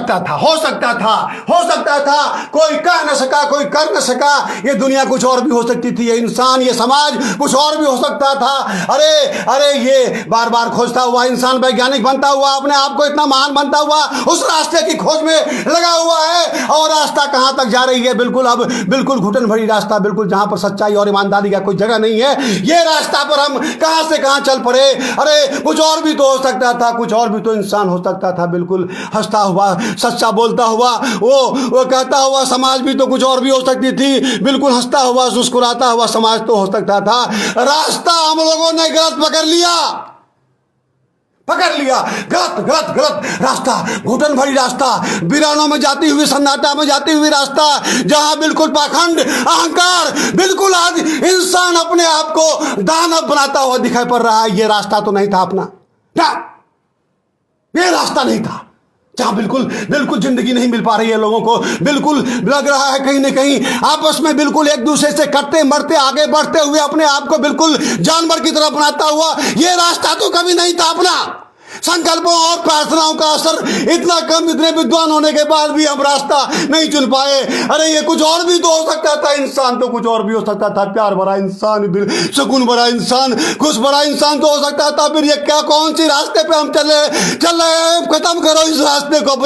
सकता था, हो सकता था, कोई कह न सका, कोई कर न सका। ये दुनिया कुछ और भी हो सकती थी, ये इंसान, ये समाज कुछ और भी हो सकता था। अरे ये बार बार खोजता हुआ इंसान वैज्ञानिक बनता हुआ, अपने आप को इतना महान बनता हुआ उस रास्ते की खोज में लगा हुआ है। और रास्ता कहां तक जा रही है? बिल्कुल घुटन भरी रास्ता, बिल्कुल जहां पर सच्चाई और ईमानदारी का कोई जगह नहीं है। ये रास्ता पर हम कहां से कहां चल पड़े। अरे कुछ और भी तो हो सकता था, कुछ और भी तो इंसान हो सकता था। बिल्कुल हंसता हुआ, सच्चा बोलता हुआ, वो कहता हुआ समाज भी तो कुछ और भी हो सकती थी। बिल्कुल हंसता हुआ, मुस्कुराता हुआ समाज तो हो सकता था। रास्ता हम लोगों ने गलत पकड़ लिया, गलत रास्ता, घुटन भरी रास्ता, वीरानों में जाती हुई, सन्नाटा में जाती हुई रास्ता, जहां बिल्कुल पाखंड, अहंकार, बिल्कुल आज इंसान अपने आप को दानव बनाता हुआ दिखाई पड़ रहा है। ये रास्ता तो नहीं था अपना ना, ये रास्ता नहीं था जहां बिल्कुल जिंदगी नहीं मिल पा रही है लोगों को। बिल्कुल लग रहा है कहीं ना कहीं आपस में बिल्कुल एक दूसरे से कटते मरते, आगे बढ़ते हुए अपने आप को बिल्कुल जानवर की तरह बनाता हुआ। ये रास्ता तो कभी नहीं था अपना। संकल्पों और प्रार्थनाओं का असर इतना कम, इतने विद्वान होने के बाद भी हम रास्ता नहीं चुन पाए। अरे ये कुछ और भी तो हो सकता था, इंसान तो कुछ और भी हो सकता था। प्यार भरा इंसान, सुकून भरा इंसान, खुश भरा इंसान तो हो सकता था। फिर ये क्या, कौन सी रास्ते पे हम चल रहे हैं? खत्म करो इस रास्ते को।